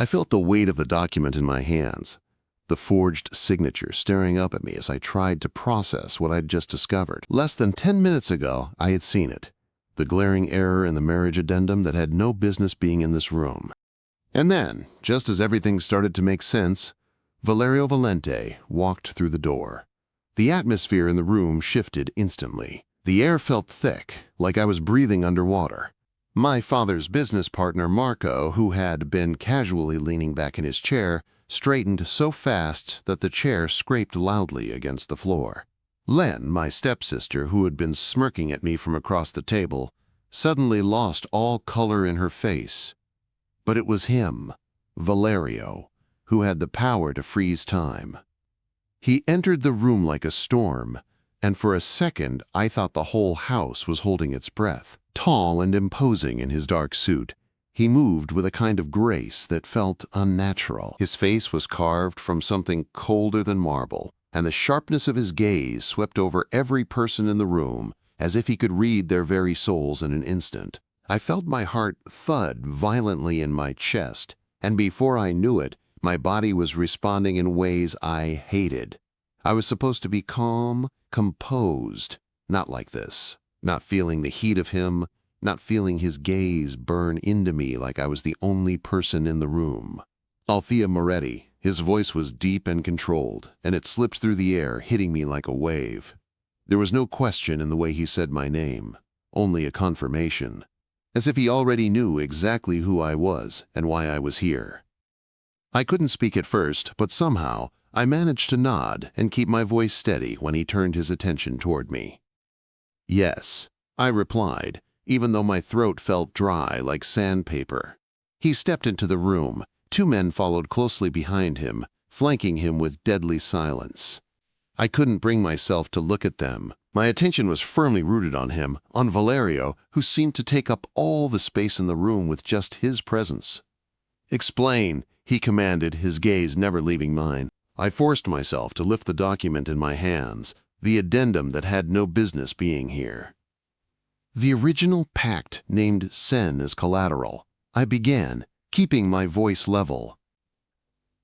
I felt the weight of the document in my hands, the forged signature staring up at me as I tried to process what I'd just discovered. Less than 10 minutes ago, I had seen it, the glaring error in the marriage addendum that had no business being in this room. And then, just as everything started to make sense, Valerio Valente walked through the door. The atmosphere in the room shifted instantly. The air felt thick, like I was breathing underwater. My father's business partner, Marco, who had been casually leaning back in his chair, straightened so fast that the chair scraped loudly against the floor. Len, my stepsister, who had been smirking at me from across the table, suddenly lost all color in her face. But it was him, Valerio, who had the power to freeze time. He entered the room like a storm, and for a second I thought the whole house was holding its breath. Tall and imposing in his dark suit, he moved with a kind of grace that felt unnatural. His face was carved from something colder than marble, and the sharpness of his gaze swept over every person in the room as if he could read their very souls in an instant. I felt my heart thud violently in my chest, and before I knew it, my body was responding in ways I hated. I was supposed to be calm, composed, not like this. Not feeling the heat of him, not feeling his gaze burn into me like I was the only person in the room. Althia Moretti, his voice was deep and controlled, and it slipped through the air, hitting me like a wave. There was no question in the way he said my name, only a confirmation, as if he already knew exactly who I was and why I was here. I couldn't speak at first, but somehow I managed to nod and keep my voice steady when he turned his attention toward me. "Yes," I replied, even though my throat felt dry like sandpaper. He stepped into the room. 2 men followed closely behind him, flanking him with deadly silence. I couldn't bring myself to look at them. My attention was firmly rooted on him, on Valerio, who seemed to take up all the space in the room with just his presence. "Explain," he commanded, his gaze never leaving mine. I forced myself to lift the document in my hands, the addendum that had no business being here. "The original pact named Sen as collateral," I began, keeping my voice level.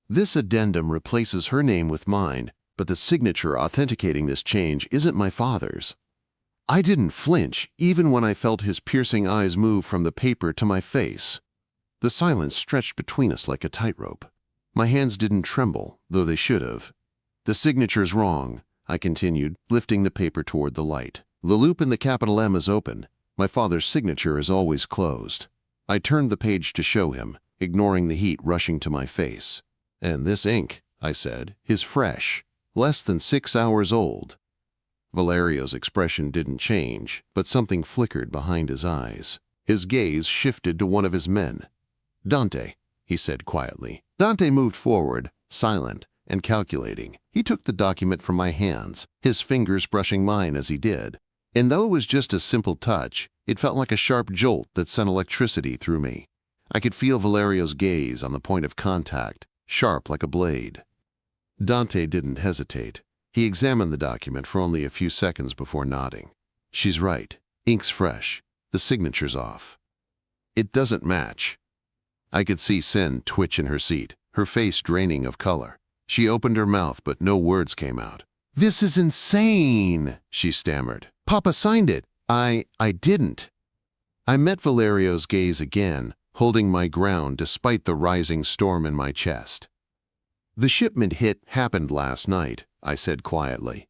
"This addendum replaces her name with mine, but the signature authenticating this change isn't my father's." I didn't flinch, even when I felt his piercing eyes move from the paper to my face. The silence stretched between us like a tightrope. My hands didn't tremble, though they should have. "The signature's wrong," I continued, lifting the paper toward the light. "The loop in the capital M is open. My father's signature is always closed." I turned the page to show him, ignoring the heat rushing to my face. "And this ink," I said, "is fresh, less than 6 hours old." Valerio's expression didn't change, but something flickered behind his eyes. His gaze shifted to one of his men. "Dante," he said quietly. Dante moved forward, silent and calculating. He took the document from my hands, his fingers brushing mine as he did. And though it was just a simple touch, it felt like a sharp jolt that sent electricity through me. I could feel Valerio's gaze on the point of contact, sharp like a blade. Dante didn't hesitate. He examined the document for only a few seconds before nodding. "She's right. Ink's fresh. The signature's off. It doesn't match." I could see Sen twitch in her seat, her face draining of color. She opened her mouth, but no words came out. "This is insane," she stammered. "Papa signed it." I didn't." I met Valerio's gaze again, holding my ground despite the rising storm in my chest. "The shipment hit happened last night," I said quietly.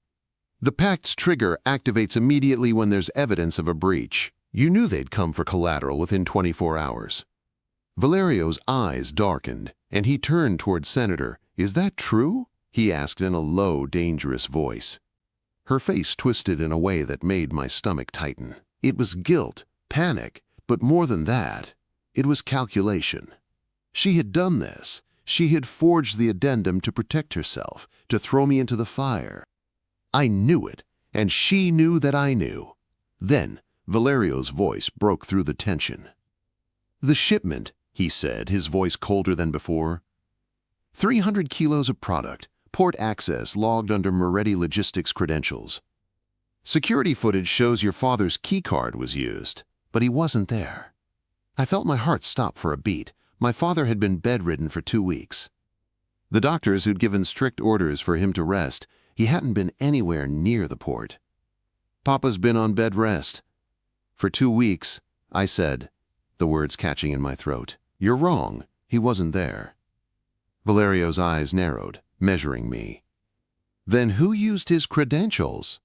"The pact's trigger activates immediately when there's evidence of a breach. You knew they'd come for collateral within 24 hours. Valerio's eyes darkened, and he turned toward Senator. "Is that true?" he asked in a low, dangerous voice. Her face twisted in a way that made my stomach tighten. It was guilt, panic, but more than that, it was calculation. She had done this. She had forged the addendum to protect herself, to throw me into the fire. I knew it, and she knew that I knew. Then Valerio's voice broke through the tension. "The shipment," he said, his voice colder than before. 300 kilos of product, port access logged under Moretti Logistics credentials. Security footage shows your father's key card was used, but he wasn't there. I felt my heart stop for a beat, My father had been bedridden for 2 weeks. The doctors who'd given strict orders for him to rest, he hadn't been anywhere near the port. Papa's been on bed rest. For 2 weeks, I said, the words catching in my throat. You're wrong. He wasn't there. Valerio's eyes narrowed, measuring me. Then who used his credentials?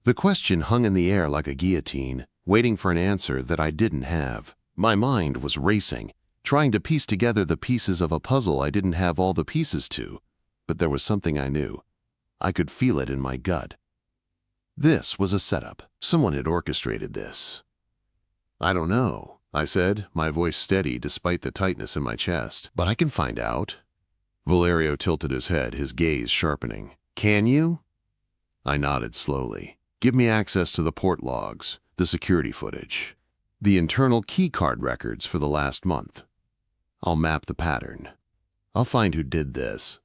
The question hung in the air like a guillotine, waiting for an answer that I didn't have. My mind was racing, trying to piece together the pieces of a puzzle I didn't have all the pieces to. But there was something I knew. I could feel it in my gut. This was a setup. Someone had orchestrated this. I don't know, I said, my voice steady despite the tightness in my chest. But I can find out. Valerio tilted his head, his gaze sharpening. Can you? I nodded slowly. Give me access to the port logs, the security footage, the internal keycard records for the last month. I'll map the pattern. I'll find who did this.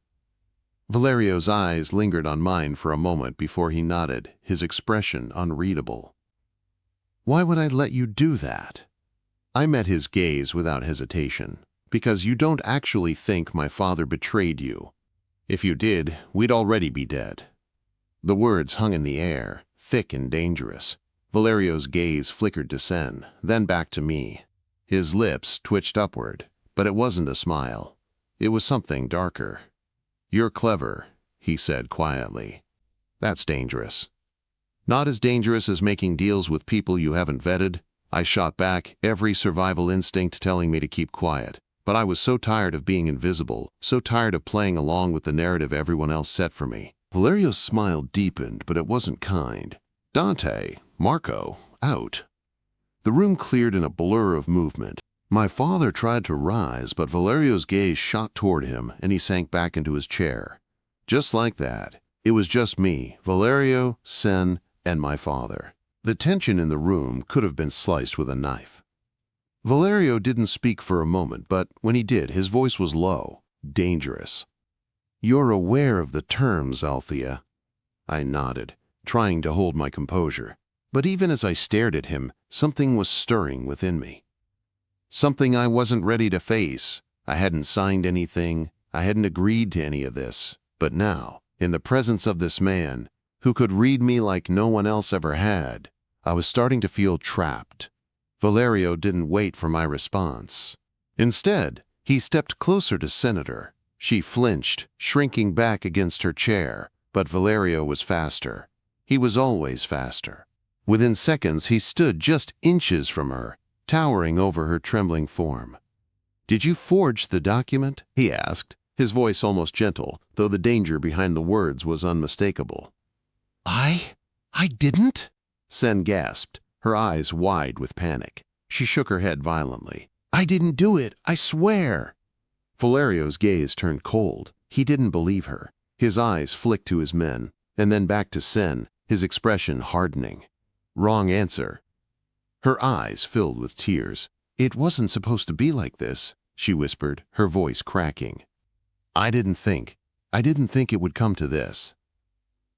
Valerio's eyes lingered on mine for a moment before he nodded, his expression unreadable. Why would I let you do that? I met his gaze without hesitation. Because you don't actually think my father betrayed you. If you did, we'd already be dead. The words hung in the air, thick and dangerous. Valerio's gaze flickered to Sen, then back to me. His lips twitched upward, but it wasn't a smile. It was something darker. You're clever, he said quietly. That's dangerous. Not as dangerous as making deals with people you haven't vetted. I shot back, every survival instinct telling me to keep quiet. But I was so tired of being invisible, so tired of playing along with the narrative everyone else set for me. Valerio's smile deepened, but it wasn't kind. Dante, Marco, out. The room cleared in a blur of movement. My father tried to rise, but Valerio's gaze shot toward him, and he sank back into his chair. Just like that, it was just me, Valerio, Sen, and my father. The tension in the room could have been sliced with a knife. Valerio didn't speak for a moment, but when he did, his voice was low, dangerous. You're aware of the terms, Althia. I nodded, trying to hold my composure. But even as I stared at him, something was stirring within me. Something I wasn't ready to face. I hadn't signed anything. I hadn't agreed to any of this. But now, in the presence of this man, who could read me like no one else ever had, I was starting to feel trapped. Valerio didn't wait for my response. Instead, he stepped closer to Senator. She flinched, shrinking back against her chair, but Valerio was faster. He was always faster. Within seconds, he stood just inches from her, towering over her trembling form. Did you forge the document? He asked, his voice almost gentle, though the danger behind the words was unmistakable. I didn't? Sen gasped, her eyes wide with panic. She shook her head violently. I didn't do it, I swear. Valerio's gaze turned cold. He didn't believe her. His eyes flicked to his men, and then back to Sen, his expression hardening. Wrong answer. Her eyes filled with tears. It wasn't supposed to be like this, she whispered, her voice cracking. I didn't think it would come to this.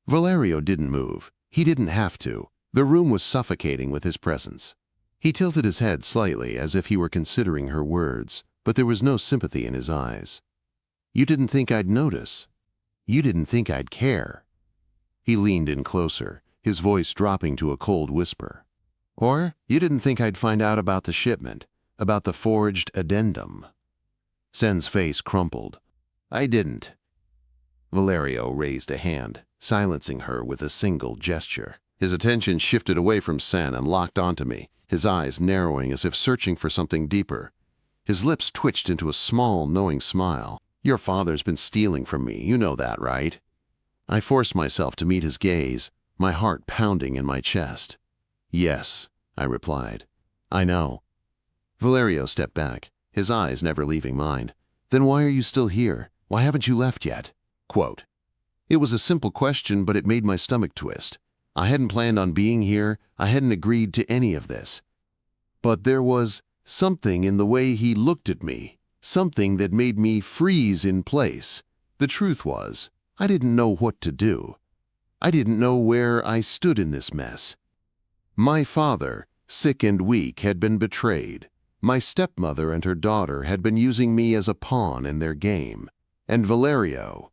Valerio didn't move. He didn't have to. The room was suffocating with his presence. He tilted his head slightly as if he were considering her words, but there was no sympathy in his eyes. You didn't think I'd notice. You didn't think I'd care. He leaned in closer, his voice dropping to a cold whisper. Or you didn't think I'd find out about the shipment, about the forged addendum. Sen's face crumpled. I didn't. Valerio raised a hand, silencing her with a single gesture. His attention shifted away from Sen and locked onto me, his eyes narrowing as if searching for something deeper. His lips twitched into a small, knowing smile. Your father's been stealing from me, you know that, right? I forced myself to meet his gaze, my heart pounding in my chest. Yes, I replied. I know. Valerio stepped back, his eyes never leaving mine. Then why are you still here? Why haven't you left yet? Quote. It was a simple question, but it made my stomach twist. I hadn't planned on being here. I hadn't agreed to any of this. But there was something in the way he looked at me, something that made me freeze in place. The truth was, I didn't know what to do. I didn't know where I stood in this mess. My father, sick and weak, had been betrayed. My stepmother and her daughter had been using me as a pawn in their game. And Valerio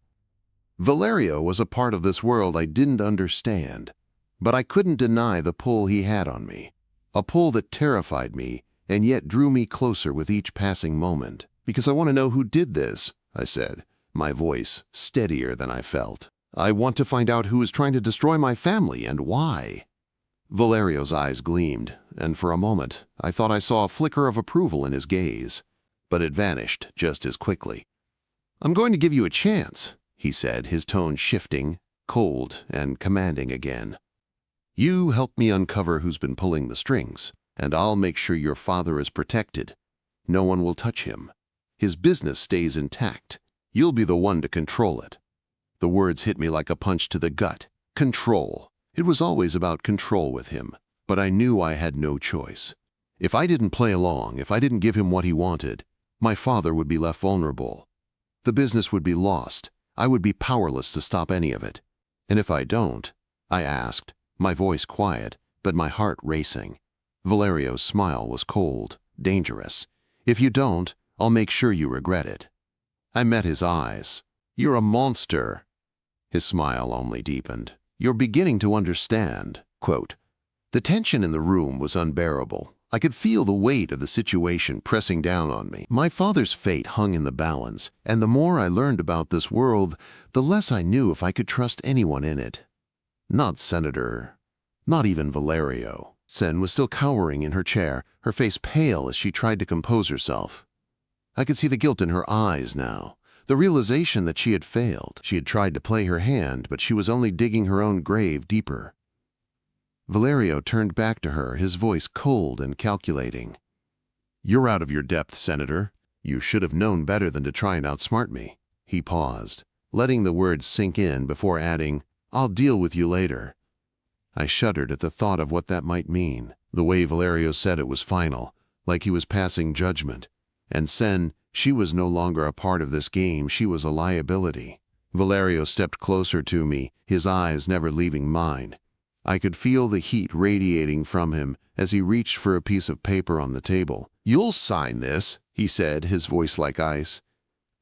was a part of this world I didn't understand, but I couldn't deny the pull he had on me. A pull that terrified me and yet drew me closer with each passing moment. "Because I want to know who did this," I said, my voice steadier than I felt. "I want to find out who is trying to destroy my family and why." Valerio's eyes gleamed, and for a moment I thought I saw a flicker of approval in his gaze, but it vanished just as quickly. "I'm going to give you a chance," he said, his tone shifting, cold and commanding again. "You help me uncover who's been pulling the strings, and I'll make sure your father is protected. No one will touch him. His business stays intact. You'll be the one to control it." The words hit me like a punch to the gut. Control. It was always about control with him, but I knew I had no choice. If I didn't play along, if I didn't give him what he wanted, my father would be left vulnerable. The business would be lost. I would be powerless to stop any of it. "And if I don't?" I asked, my voice quiet, but my heart racing. Valerio's smile was cold, dangerous. "If you don't, I'll make sure you regret it." I met his eyes. "You're a monster." His smile only deepened. "You're beginning to understand." Quote. The tension in the room was unbearable. I could feel the weight of the situation pressing down on me. My father's fate hung in the balance, and the more I learned about this world, the less I knew if I could trust anyone in it. Not Senator, not even Valerio. Sen was still cowering in her chair, her face pale as she tried to compose herself. I could see the guilt in her eyes now, the realization that she had failed. She had tried to play her hand, but she was only digging her own grave deeper. Valerio turned back to her, his voice cold and calculating. "You're out of your depth, Senator. You should have known better than to try and outsmart me." He paused, letting the words sink in before adding, "I'll deal with you later." I shuddered at the thought of what that might mean. The way Valerio said it was final, like he was passing judgment. And Sen, she was no longer a part of this game, she was a liability. Valerio stepped closer to me, his eyes never leaving mine. I could feel the heat radiating from him as he reached for a piece of paper on the table. "You'll sign this," he said, his voice like ice.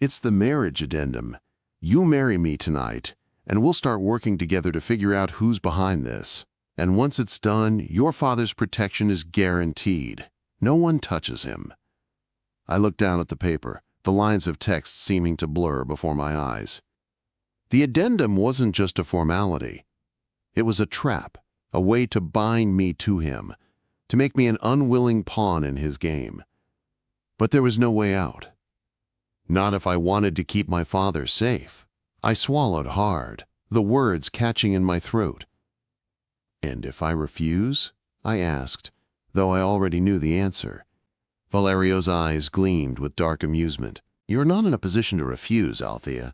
"It's the marriage addendum. You marry me tonight, and we'll start working together to figure out who's behind this. And once it's done, your father's protection is guaranteed. No one touches him." I looked down at the paper, the lines of text seeming to blur before my eyes. The addendum wasn't just a formality. It was a trap, a way to bind me to him, to make me an unwilling pawn in his game. But there was no way out. Not if I wanted to keep my father safe. I swallowed hard, the words catching in my throat. "And if I refuse?" I asked, though I already knew the answer. Valerio's eyes gleamed with dark amusement. "You're not in a position to refuse, Althia."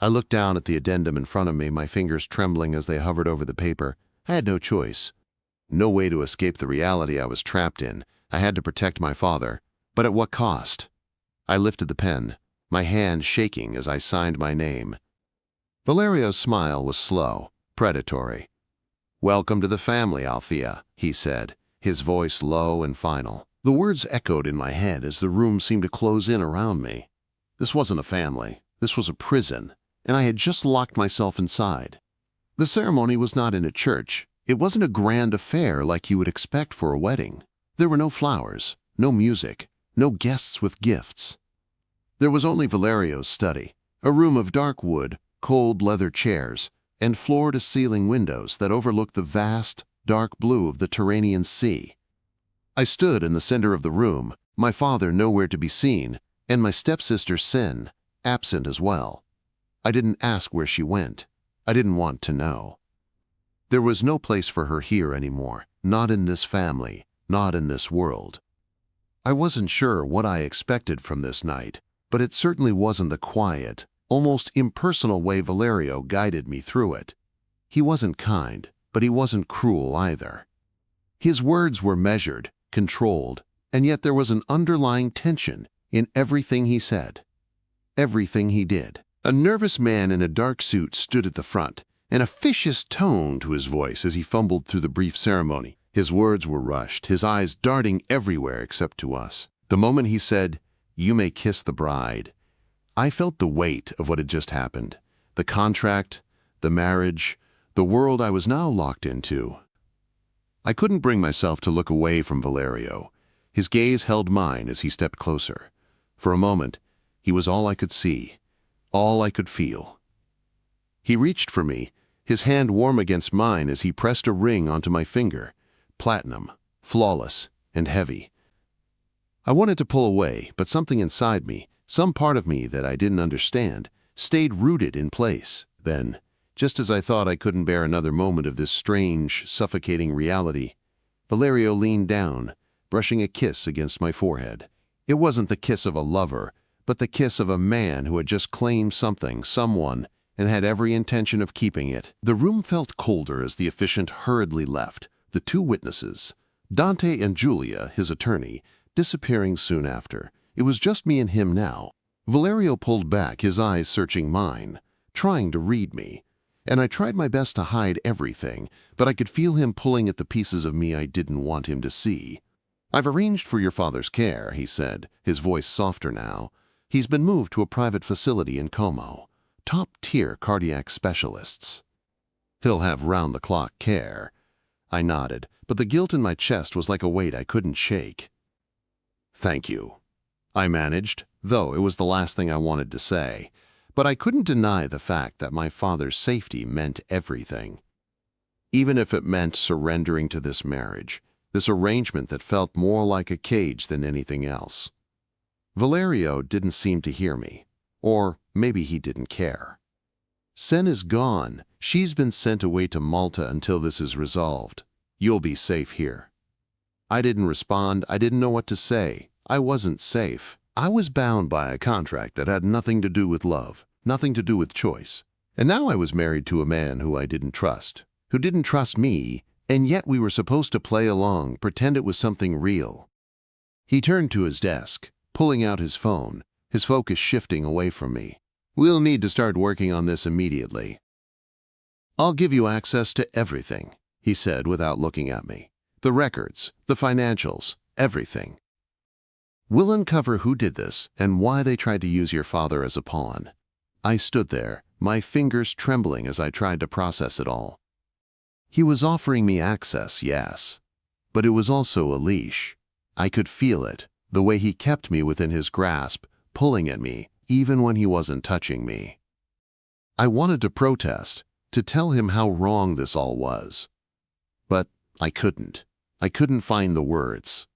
I looked down at the addendum in front of me, my fingers trembling as they hovered over the paper. I had no choice. No way to escape the reality I was trapped in. I had to protect my father, but at what cost? I lifted the pen, my hand shaking as I signed my name. Valerio's smile was slow, predatory. "Welcome to the family, Althia," he said, his voice low and final. The words echoed in my head as the room seemed to close in around me. This wasn't a family. This was a prison, and I had just locked myself inside. The ceremony was not in a church. It wasn't a grand affair like you would expect for a wedding. There were no flowers, no music, no guests with gifts. There was only Valerio's study, a room of dark wood, cold leather chairs, and floor-to-ceiling windows that overlooked the vast, dark blue of the Tyrrhenian Sea. I stood in the center of the room, my father nowhere to be seen, and my stepsister Sen, absent as well. I didn't ask where she went. I didn't want to know. There was no place for her here anymore, not in this family, not in this world. I wasn't sure what I expected from this night, but it certainly wasn't the quiet, almost impersonal way Valerio guided me through it. He wasn't kind, but he wasn't cruel either. His words were measured, controlled, and yet there was an underlying tension in everything he said, everything he did. A nervous man in a dark suit stood at the front, an officious tone to his voice as he fumbled through the brief ceremony. His words were rushed, his eyes darting everywhere except to us. The moment he said, "You may kiss the bride," I felt the weight of what had just happened. The contract, the marriage, the world I was now locked into. I couldn't bring myself to look away from Valerio. His gaze held mine as he stepped closer. For a moment, he was all I could see, all I could feel. He reached for me, his hand warm against mine as he pressed a ring onto my finger, platinum, flawless, and heavy. I wanted to pull away, but something inside me, some part of me that I didn't understand, stayed rooted in place. Then, just as I thought I couldn't bear another moment of this strange, suffocating reality, Valerio leaned down, brushing a kiss against my forehead. It wasn't the kiss of a lover, but the kiss of a man who had just claimed something, someone, and had every intention of keeping it. The room felt colder as the officiant hurriedly left, the two witnesses, Dante and Julia, his attorney, disappearing soon after. It was just me and him now. Valerio pulled back, his eyes searching mine, trying to read me. And I tried my best to hide everything, but I could feel him pulling at the pieces of me I didn't want him to see. "I've arranged for your father's care," he said, his voice softer now. "He's been moved to a private facility in Como. Top-tier cardiac specialists. He'll have round-the-clock care." I nodded, but the guilt in my chest was like a weight I couldn't shake. "Thank you," I managed, though it was the last thing I wanted to say. But I couldn't deny the fact that my father's safety meant everything. Even if it meant surrendering to this marriage, this arrangement that felt more like a cage than anything else. Valerio didn't seem to hear me. Or maybe he didn't care. "Sen is gone. She's been sent away to Malta until this is resolved. You'll be safe here." I didn't respond. I didn't know what to say. I wasn't safe. I was bound by a contract that had nothing to do with love, nothing to do with choice. And now I was married to a man who I didn't trust, who didn't trust me, and yet we were supposed to play along, pretend it was something real. He turned to his desk, pulling out his phone, his focus shifting away from me. "We'll need to start working on this immediately. I'll give you access to everything," he said without looking at me. "The records, the financials, everything. We'll uncover who did this and why they tried to use your father as a pawn." I stood there, my fingers trembling as I tried to process it all. He was offering me access, yes, but it was also a leash. I could feel it, the way he kept me within his grasp, pulling at me, even when he wasn't touching me. I wanted to protest, to tell him how wrong this all was. But I couldn't. I couldn't find the words.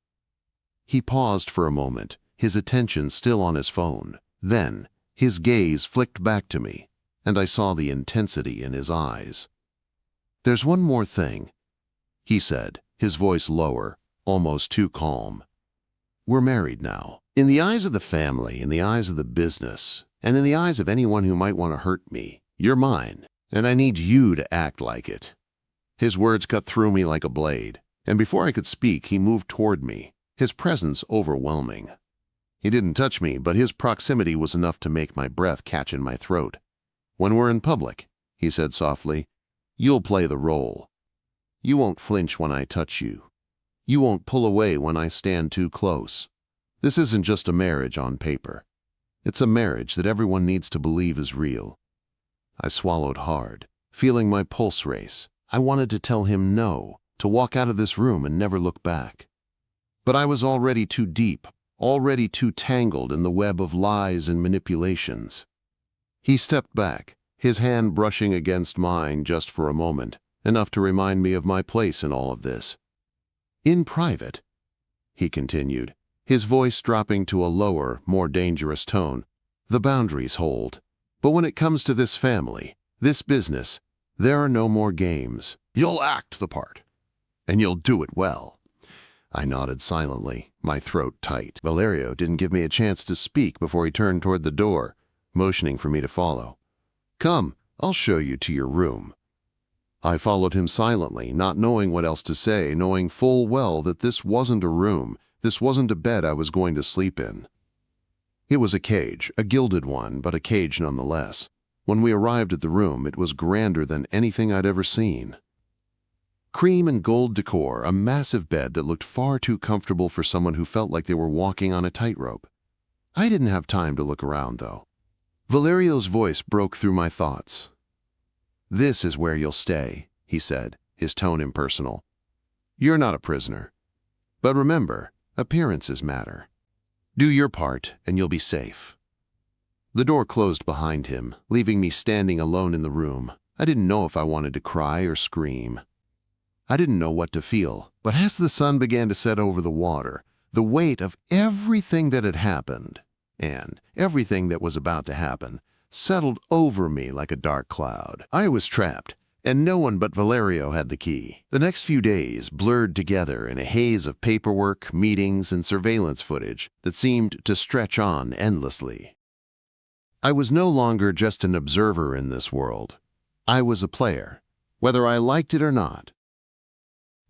He paused for a moment, his attention still on his phone. Then, his gaze flicked back to me, and I saw the intensity in his eyes. "There's one more thing," he said, his voice lower, almost too calm. "We're married now. In the eyes of the family, in the eyes of the business, and in the eyes of anyone who might want to hurt me, you're mine, and I need you to act like it." His words cut through me like a blade, and before I could speak, he moved toward me, his presence overwhelming. He didn't touch me, but his proximity was enough to make my breath catch in my throat. "When we're in public," he said softly, "you'll play the role. You won't flinch when I touch you. You won't pull away when I stand too close. This isn't just a marriage on paper. It's a marriage that everyone needs to believe is real." I swallowed hard, feeling my pulse race. I wanted to tell him no, to walk out of this room and never look back. But I was already too deep, already too tangled in the web of lies and manipulations. He stepped back, his hand brushing against mine just for a moment, enough to remind me of my place in all of this. "In private," he continued, his voice dropping to a lower, more dangerous tone, "the boundaries hold. But when it comes to this family, this business, there are no more games. You'll act the part, and you'll do it well." I nodded silently, my throat tight. Valerio didn't give me a chance to speak before he turned toward the door, motioning for me to follow. "Come, I'll show you to your room." I followed him silently, not knowing what else to say, knowing full well that this wasn't a room, this wasn't a bed I was going to sleep in. It was a cage, a gilded one, but a cage nonetheless. When we arrived at the room, it was grander than anything I'd ever seen. Cream and gold decor, a massive bed that looked far too comfortable for someone who felt like they were walking on a tightrope. I didn't have time to look around, though. Valerio's voice broke through my thoughts. "This is where you'll stay," he said, his tone impersonal. "You're not a prisoner. But remember, appearances matter. Do your part, and you'll be safe." The door closed behind him, leaving me standing alone in the room. I didn't know if I wanted to cry or scream. I didn't know what to feel, but as the sun began to set over the water, the weight of everything that had happened, and everything that was about to happen, settled over me like a dark cloud. I was trapped, and no one but Valerio had the key. The next few days blurred together in a haze of paperwork, meetings, and surveillance footage that seemed to stretch on endlessly. I was no longer just an observer in this world. I was a player, whether I liked it or not.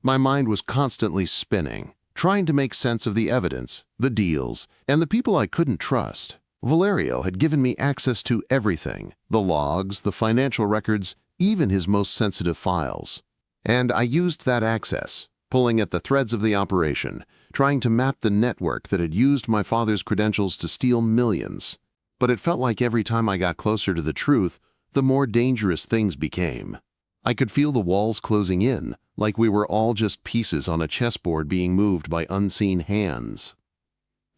My mind was constantly spinning, trying to make sense of the evidence, the deals, and the people I couldn't trust. Valerio had given me access to everything, the logs, the financial records, even his most sensitive files. And I used that access, pulling at the threads of the operation, trying to map the network that had used my father's credentials to steal millions. But it felt like every time I got closer to the truth, the more dangerous things became. I could feel the walls closing in, like we were all just pieces on a chessboard being moved by unseen hands.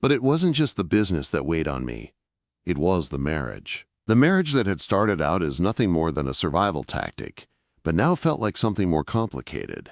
But it wasn't just the business that weighed on me. It was the marriage. The marriage that had started out as nothing more than a survival tactic, but now felt like something more complicated.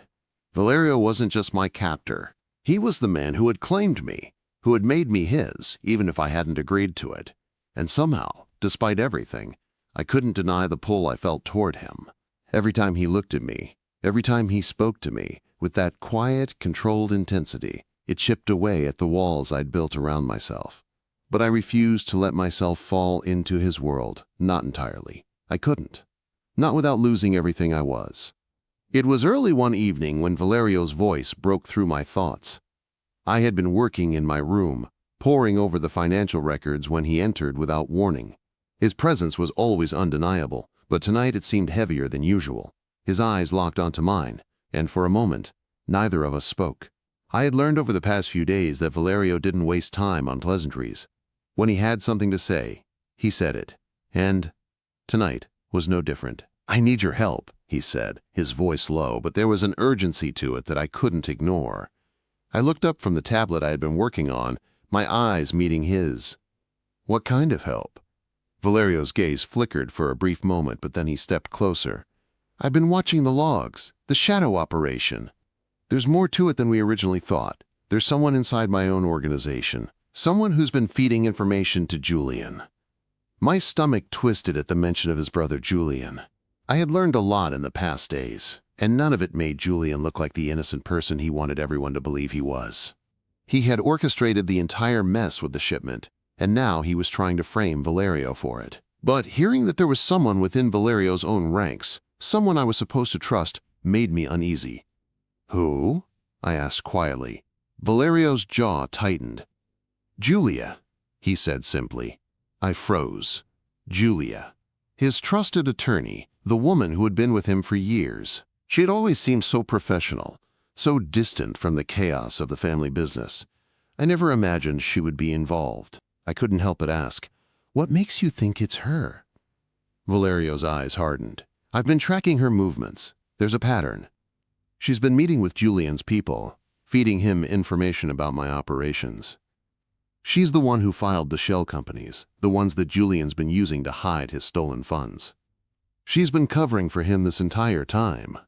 Valerio wasn't just my captor. He was the man who had claimed me, who had made me his, even if I hadn't agreed to it. And somehow, despite everything, I couldn't deny the pull I felt toward him. Every time he looked at me, every time he spoke to me, with that quiet, controlled intensity, it chipped away at the walls I'd built around myself. But I refused to let myself fall into his world, not entirely. I couldn't. Not without losing everything I was. It was early one evening when Valerio's voice broke through my thoughts. I had been working in my room, poring over the financial records when he entered without warning. His presence was always undeniable, but tonight it seemed heavier than usual. His eyes locked onto mine, and for a moment, neither of us spoke. I had learned over the past few days that Valerio didn't waste time on pleasantries. When he had something to say, he said it. And tonight was no different. "I need your help," he said, his voice low, but there was an urgency to it that I couldn't ignore. I looked up from the tablet I had been working on, my eyes meeting his. "What kind of help?" Valerio's gaze flickered for a brief moment, but then he stepped closer. "I've been watching the logs, the shadow operation. There's more to it than we originally thought. There's someone inside my own organization, someone who's been feeding information to Julian." My stomach twisted at the mention of his brother Julian. I had learned a lot in the past days, and none of it made Julian look like the innocent person he wanted everyone to believe he was. He had orchestrated the entire mess with the shipment, and now he was trying to frame Valerio for it. But hearing that there was someone within Valerio's own ranks, someone I was supposed to trust, made me uneasy. "Who?" I asked quietly. Valerio's jaw tightened. "Julia," he said simply. I froze. Julia. His trusted attorney, the woman who had been with him for years. She had always seemed so professional, so distant from the chaos of the family business. I never imagined she would be involved. I couldn't help but ask, "What makes you think it's her?" Valerio's eyes hardened. "I've been tracking her movements. There's a pattern. She's been meeting with Julian's people, feeding him information about my operations. She's the one who filed the shell companies, the ones that Julian's been using to hide his stolen funds. She's been covering for him this entire time."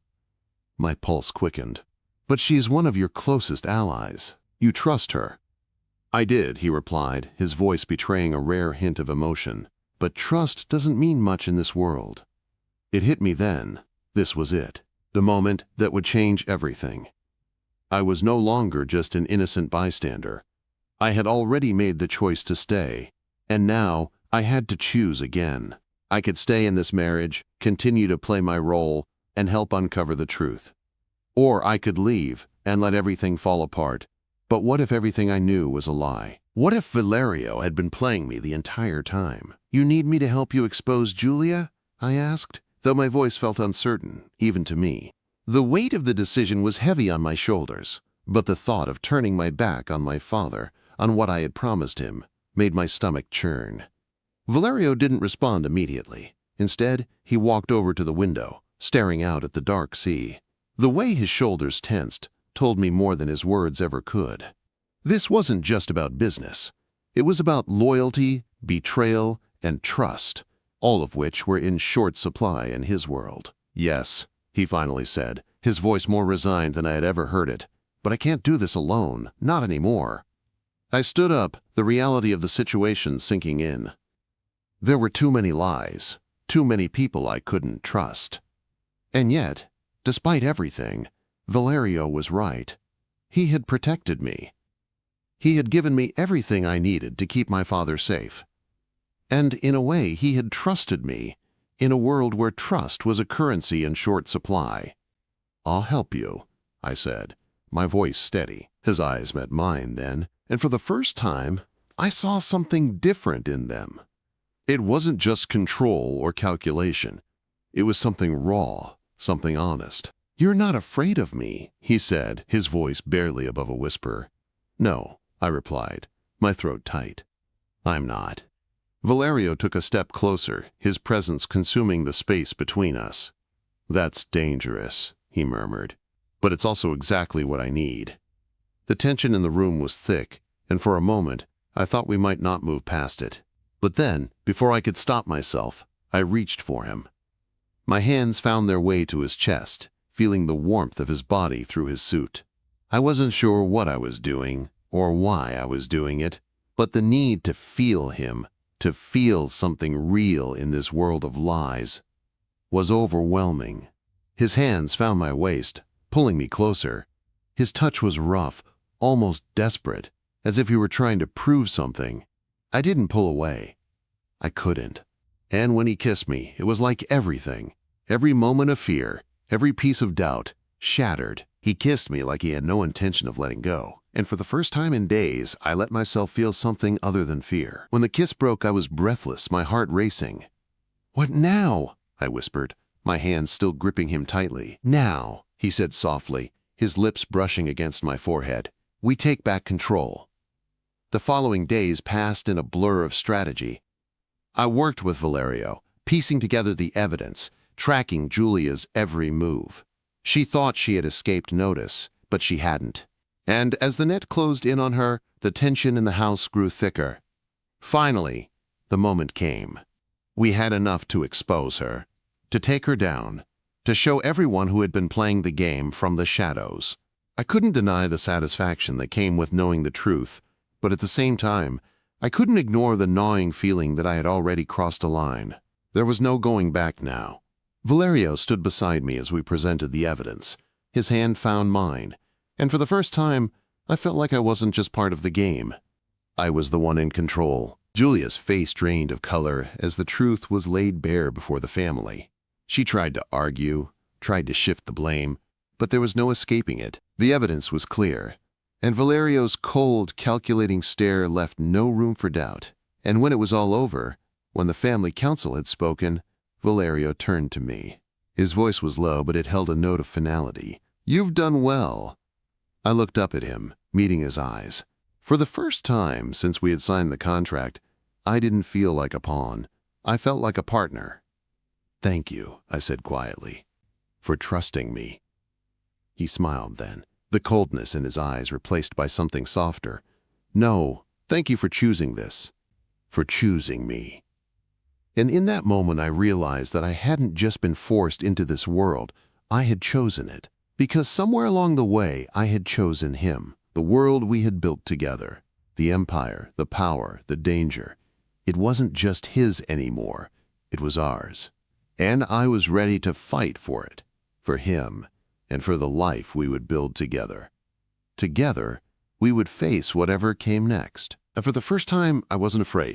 My pulse quickened. "But she's one of your closest allies. You trust her." "I did," he replied, his voice betraying a rare hint of emotion. "But trust doesn't mean much in this world." It hit me then. This was it. The moment that would change everything. I was no longer just an innocent bystander. I had already made the choice to stay, and now I had to choose again. I could stay in this marriage, continue to play my role, and help uncover the truth. Or I could leave and let everything fall apart. But what if everything I knew was a lie? What if Valerio had been playing me the entire time? "You need me to help you expose Julia?" I asked, though my voice felt uncertain, even to me. The weight of the decision was heavy on my shoulders, but the thought of turning my back on my father, on what I had promised him, made my stomach churn. Valerio didn't respond immediately. Instead, he walked over to the window, staring out at the dark sea. The way his shoulders tensed told me more than his words ever could. This wasn't just about business. It was about loyalty, betrayal, and trust, all of which were in short supply in his world. "Yes," he finally said, his voice more resigned than I had ever heard it. "But I can't do this alone, not anymore." I stood up, the reality of the situation sinking in. There were too many lies, too many people I couldn't trust. And yet, despite everything, Valerio was right. He had protected me. He had given me everything I needed to keep my father safe. And in a way, he had trusted me, in a world where trust was a currency in short supply. "I'll help you," I said, my voice steady. His eyes met mine then, and for the first time, I saw something different in them. It wasn't just control or calculation. It was something raw, something honest. "You're not afraid of me," he said, his voice barely above a whisper. "No," I replied, my throat tight. "I'm not." Valerio took a step closer, his presence consuming the space between us. "That's dangerous," he murmured, "but it's also exactly what I need." The tension in the room was thick, and for a moment, I thought we might not move past it. But then, before I could stop myself, I reached for him. My hands found their way to his chest, feeling the warmth of his body through his suit. I wasn't sure what I was doing, or why I was doing it, but the need to feel him, to feel something real in this world of lies, was overwhelming. His hands found my waist, pulling me closer. His touch was rough, almost desperate, as if he were trying to prove something. I didn't pull away. I couldn't. And when he kissed me, it was like everything, every moment of fear, every piece of doubt, shattered. He kissed me like he had no intention of letting go. And for the first time in days, I let myself feel something other than fear. When the kiss broke, I was breathless, my heart racing. "What now?" I whispered, my hands still gripping him tightly. "Now," he said softly, his lips brushing against my forehead. "We take back control." The following days passed in a blur of strategy. I worked with Valerio, piecing together the evidence, tracking Julia's every move. She thought she had escaped notice, but she hadn't. And as the net closed in on her, the tension in the house grew thicker. Finally, the moment came. We had enough to expose her, to take her down, to show everyone who had been playing the game from the shadows. I couldn't deny the satisfaction that came with knowing the truth, but at the same time, I couldn't ignore the gnawing feeling that I had already crossed a line. There was no going back now. Valerio stood beside me as we presented the evidence. His hand found mine, and for the first time, I felt like I wasn't just part of the game. I was the one in control. Julia's face drained of color as the truth was laid bare before the family. She tried to argue, tried to shift the blame, but there was no escaping it. The evidence was clear, and Valerio's cold, calculating stare left no room for doubt. And when it was all over, when the family council had spoken, Valerio turned to me. His voice was low, but it held a note of finality. "You've done well." I looked up at him, meeting his eyes. For the first time since we had signed the contract, I didn't feel like a pawn. I felt like a partner. "Thank you," I said quietly, "for trusting me." He smiled then, the coldness in his eyes replaced by something softer. "No, thank you for choosing this, for choosing me." And in that moment I realized that I hadn't just been forced into this world, I had chosen it. Because somewhere along the way I had chosen him, the world we had built together, the empire, the power, the danger. It wasn't just his anymore, it was ours. And I was ready to fight for it, for him, and for the life we would build together. Together, we would face whatever came next. And for the first time, I wasn't afraid.